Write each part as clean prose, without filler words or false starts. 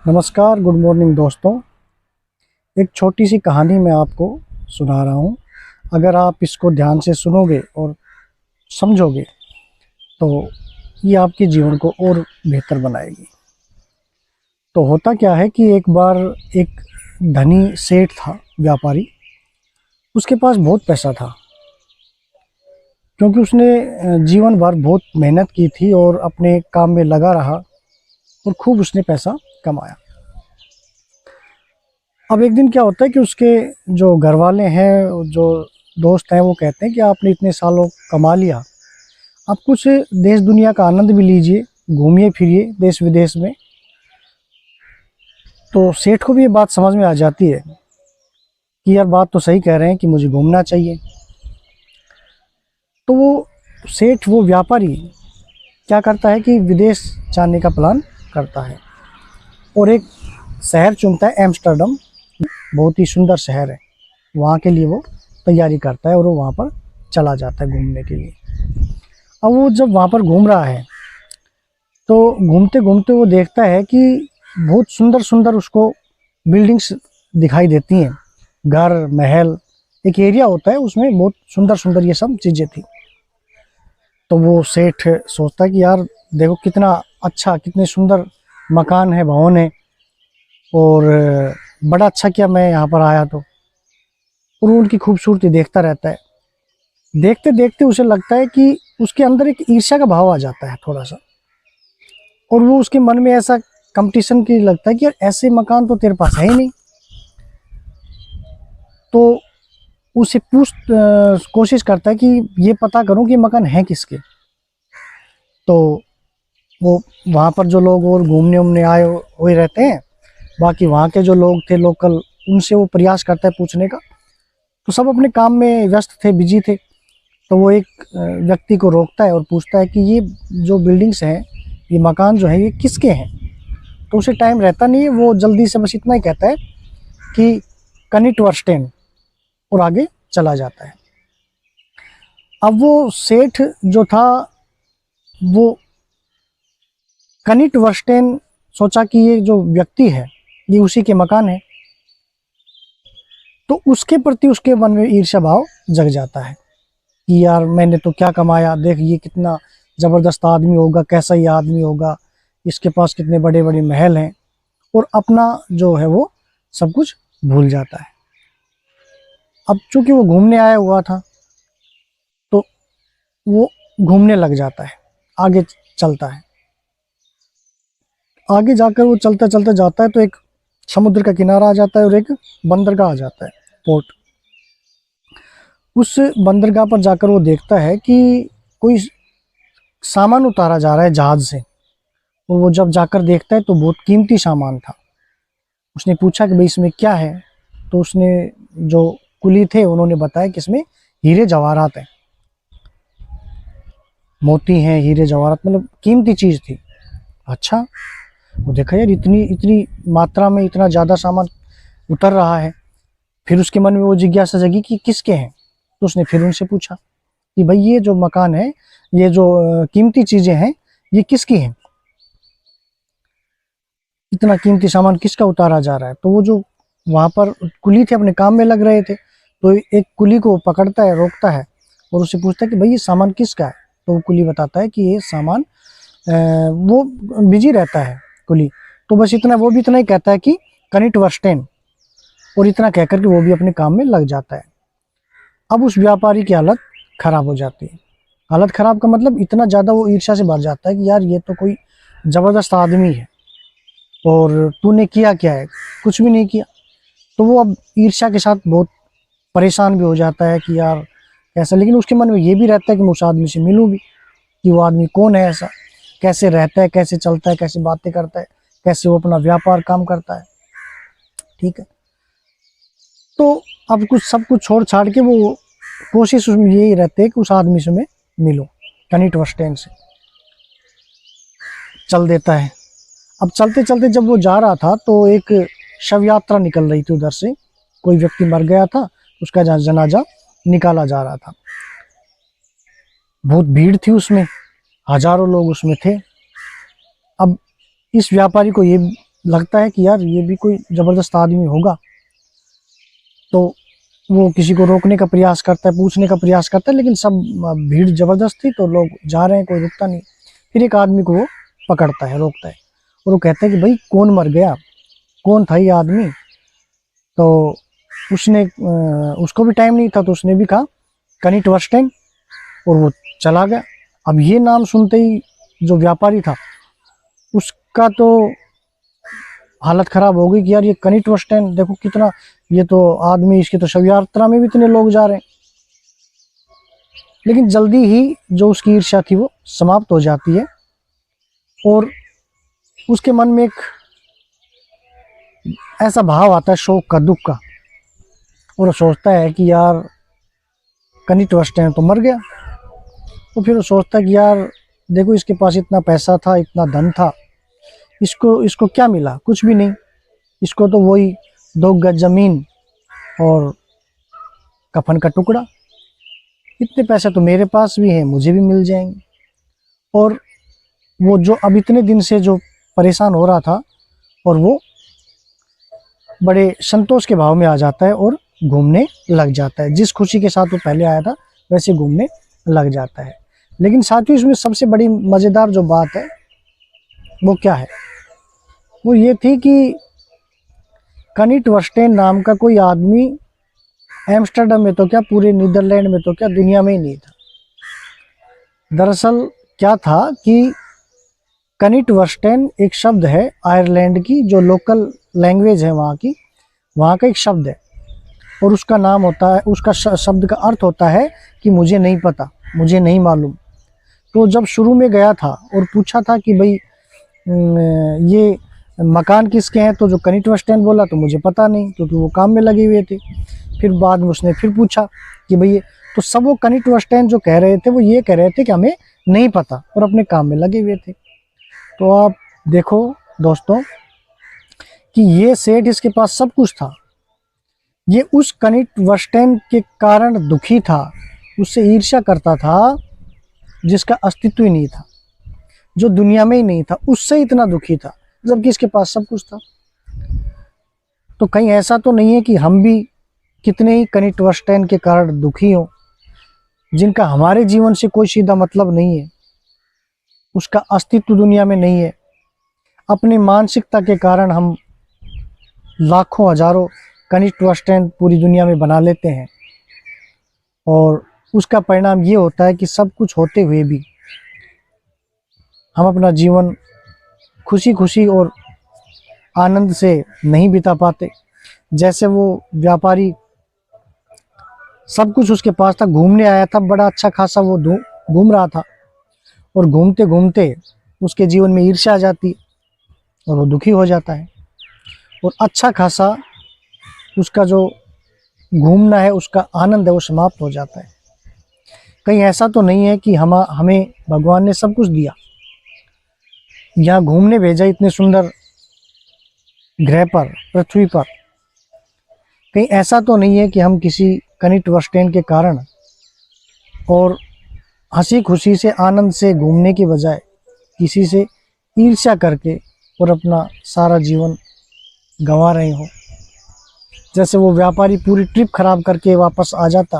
नमस्कार, good morning दोस्तों। एक छोटी सी कहानी मैं आपको सुना रहा हूँ। अगर आप इसको ध्यान से सुनोगे और समझोगे तो ये आपके जीवन को और बेहतर बनाएगी। तो होता क्या है कि एक बार एक धनी सेठ था, व्यापारी। उसके पास बहुत पैसा था क्योंकि उसने जीवन भर बहुत मेहनत की थी और अपने काम में लगा रहा और खूब उसने पैसा कमाया। अब एक दिन क्या होता है कि उसके जो घर वाले हैं, जो दोस्त हैं, वो कहते हैं कि आपने इतने सालों कमा लिया, आप कुछ देश दुनिया का आनंद भी लीजिए, घूमिए फिरिए देश विदेश में। तो सेठ को भी ये बात समझ में आ जाती है कि यार बात तो सही कह रहे हैं कि मुझे घूमना चाहिए। तो वो व्यापारी क्या करता है कि विदेश जाने का प्लान करता है और एक शहर चुनता है, एम्स्टर्डम। बहुत ही सुंदर शहर है, वहाँ के लिए वो तैयारी करता है और वो वहाँ पर चला जाता है घूमने के लिए। अब वो जब वहाँ पर घूम रहा है तो घूमते घूमते वो देखता है कि बहुत सुंदर सुंदर उसको बिल्डिंग्स दिखाई देती हैं, घर महल। एक एरिया होता है उसमें बहुत सुंदर सुंदर ये सब चीज़ें थी। तो वो सेठ सोचता है कि यार देखो कितना अच्छा, कितने सुंदर मकान है, भवन है, और बड़ा अच्छा किया मैं यहाँ पर आया। तो और वो उनकी खूबसूरती देखता रहता है। देखते देखते उसे लगता है कि उसके अंदर एक ईर्ष्या का भाव आ जाता है थोड़ा सा, और वो उसके मन में ऐसा कंपटीशन की लगता है कि यार ऐसे मकान तो तेरे पास है ही नहीं। तो उसे कोशिश करता है कि ये पता करूं कि मकान है किसके। तो वो वहाँ पर जो लोग और घूमने उमने आए हुए रहते हैं, बाकी वहाँ के जो लोग थे लोकल, उनसे वो प्रयास करता है पूछने का। तो सब अपने काम में व्यस्त थे, बिजी थे। तो वो एक व्यक्ति को रोकता है और पूछता है कि ये जो बिल्डिंग्स हैं, ये मकान जो है, ये किसके हैं। तो उसे टाइम रहता नहीं है, वो जल्दी से बस इतना ही कहता है कि कनिट वर्स्टेन, और आगे चला जाता है। अब वो सेठ जो था, वो कनिट वर्स्टेन सोचा कि ये जो व्यक्ति है ये उसी के मकान है। तो उसके प्रति उसके मन में ईर्ष्या भाव जग जाता है कि यार मैंने तो क्या कमाया, देख ये कितना ज़बरदस्त आदमी होगा, कैसा ये आदमी होगा, इसके पास कितने बड़े बड़े महल हैं, और अपना जो है वो सब कुछ भूल जाता है। अब चूंकि वो घूमने आया हुआ था तो वो घूमने लग जाता है, आगे चलता है। आगे जाकर वो चलता चलता जाता है तो एक समुद्र का किनारा आ जाता है और एक बंदरगाह आ जाता है, पोर्ट। उस बंदरगाह पर जाकर वो देखता है कि कोई सामान उतारा जा रहा है जहाज से। और वो जब जाकर देखता है तो बहुत कीमती सामान था। उसने पूछा कि भाई इसमें क्या है। तो उसने जो कुली थे उन्होंने बताया कि इसमें हीरे जवाहरात हैं, मोती हैं, हीरे जवाहरात, मतलब कीमती चीज़ थी। अच्छा, वो देखा यार इतनी इतनी मात्रा में इतना ज़्यादा सामान उतर रहा है। फिर उसके मन में वो जिज्ञासा जगी कि किसके हैं। तो उसने फिर उनसे पूछा कि भाई ये जो मकान है, ये जो कीमती चीज़ें हैं, ये किसकी हैं, इतना कीमती सामान किसका उतारा जा रहा है। तो वो जो वहाँ पर कुली थे अपने काम में लग रहे थे, तो एक कुली को पकड़ता है, रोकता है और उससे पूछता है कि भाई ये सामान किसका है। तो वो कुली बताता है कि ये सामान वो बिजी रहता है कुली। तो बस इतना, वो भी इतना ही कहता है कि कनिट वर्स्टेन, और इतना कहकर के वो भी अपने काम में लग जाता है। अब उस व्यापारी की हालत खराब हो जाती है। हालत खराब का मतलब इतना ज़्यादा वो ईर्ष्या से भर जाता है कि यार ये तो कोई ज़बरदस्त आदमी है और तूने किया क्या है, कुछ भी नहीं किया। तो वो अब ईर्ष्या के साथ बहुत परेशान भी हो जाता है कि यार कैसा। लेकिन उसके मन में ये भी रहता है कि मैं उस आदमी से मिलूं भी, कि वो आदमी कौन है, ऐसा कैसे रहता है, कैसे चलता है, कैसे बातें करता है, कैसे वो अपना व्यापार काम करता है। ठीक है। तो अब कुछ सब कुछ छोड़ छाड़ के वो कोशिश उसमें यही रहती है कि उस आदमी से मैं मिलूं। कनिट वर्स्टेन से चल देता है। अब चलते चलते जब वो जा रहा था तो एक शव यात्रा निकल रही थी उधर से। कोई व्यक्ति मर गया था, उसका जनाजा निकाला जा रहा था। बहुत भीड़ थी उसमें, हजारों लोग उसमें थे। अब इस व्यापारी को ये लगता है कि यार ये भी कोई ज़बरदस्त आदमी होगा। तो वो किसी को रोकने का प्रयास करता है, पूछने का प्रयास करता है, लेकिन सब भीड़ ज़बरदस्त थी तो लोग जा रहे हैं, कोई रुकता नहीं। फिर एक आदमी को वो पकड़ता है, रोकता है और वो कहता है कि भाई कौन मर गया, कौन था ये आदमी। तो उसने उसको भी टाइम नहीं था तो उसने भी कहा कनिट वर्स्टेन, और वो चला गया। अब ये नाम सुनते ही जो व्यापारी था उसका तो हालत ख़राब हो गई कि यार ये कनिट वर्स्टेन देखो कितना, ये तो आदमी, इसकी तो शव यात्रा में भी इतने लोग जा रहे हैं। लेकिन जल्दी ही जो उसकी ईर्ष्या थी वो समाप्त हो जाती है और उसके मन में एक ऐसा भाव आता है शोक का, दुख का, और वो सोचता है कि यार कनिट वर्स्टेन तो मर गया। तो फिर वो सोचता है कि यार देखो इसके पास इतना पैसा था, इतना धन था, इसको क्या मिला, कुछ भी नहीं। इसको तो वही 2 गज ज़मीन और कफन का टुकड़ा, इतने पैसे तो मेरे पास भी हैं, मुझे भी मिल जाएंगे। और वो जो अब इतने दिन से जो परेशान हो रहा था, और वो बड़े संतोष के भाव में आ जाता है और घूमने लग जाता है। जिस खुशी के साथ वो पहले आया था वैसे घूमने लग जाता है। लेकिन साथियों इसमें सबसे बड़ी मज़ेदार जो बात है वो क्या है, वो ये थी कि कनिट वर्स्टेन नाम का कोई आदमी एम्स्टर्डम में तो क्या, पूरे नीदरलैंड में तो क्या, दुनिया में ही नहीं था। दरअसल क्या था कि कनिट वर्स्टेन एक शब्द है आयरलैंड की, जो लोकल लैंग्वेज है वहाँ का एक शब्द है, और उसका नाम होता है, उसका शब्द का अर्थ होता है कि मुझे नहीं पता, मुझे नहीं मालूम। तो जब शुरू में गया था और पूछा था कि भाई ये मकान किसके हैं, तो जो कनिट वर्स्टेन बोला तो मुझे पता नहीं, क्योंकि वो काम में लगे हुए थे। फिर बाद में उसने फिर पूछा कि भाई, तो सब वो कनिट वर्स्टेन जो कह रहे थे वो ये कह रहे थे कि हमें नहीं पता, और अपने काम में लगे हुए थे। तो आप देखो दोस्तों कि ये सेठ, इसके पास सब कुछ था, ये उस कनिट वर्स्टेन के कारण दुखी था, उससे ईर्ष्या करता था जिसका अस्तित्व ही नहीं था, जो दुनिया में ही नहीं था, उससे इतना दुखी था, जबकि इसके पास सब कुछ था। तो कहीं ऐसा तो नहीं है कि हम भी कितने ही कनिट वर्स्टेन के कारण दुखी हों, जिनका हमारे जीवन से कोई सीधा मतलब नहीं है, उसका अस्तित्व दुनिया में नहीं है। अपनी मानसिकता के कारण हम लाखों हजारों कनिट वर्स्टेन पूरी दुनिया में बना लेते हैं, और उसका परिणाम ये होता है कि सब कुछ होते हुए भी हम अपना जीवन खुशी खुशी और आनंद से नहीं बिता पाते। जैसे वो व्यापारी, सब कुछ उसके पास था, घूमने आया था, बड़ा अच्छा खासा वो घूम रहा था, और घूमते घूमते उसके जीवन में ईर्ष्या आ जाती और वो दुखी हो जाता है, और अच्छा खासा उसका जो घूमना है, उसका आनंद है, वो समाप्त हो जाता है। कहीं ऐसा तो नहीं है कि हमें भगवान ने सब कुछ दिया, यहाँ घूमने भेजा इतने सुंदर ग्रह पर, पृथ्वी पर, कहीं ऐसा तो नहीं है कि हम किसी कनिट वर्स्टेन के कारण और हंसी खुशी से आनंद से घूमने की बजाय किसी से ईर्ष्या करके और अपना सारा जीवन गंवा रहे हो। जैसे वो व्यापारी पूरी ट्रिप खराब करके वापस आ जाता,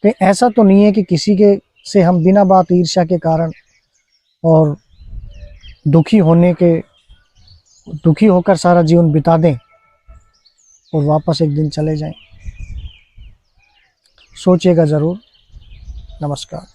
कहीं ऐसा तो नहीं है कि किसी के से हम बिना बात ईर्ष्या के कारण और दुखी होकर सारा जीवन बिता दें और वापस एक दिन चले जाएं। सोचिएगा ज़रूर। नमस्कार।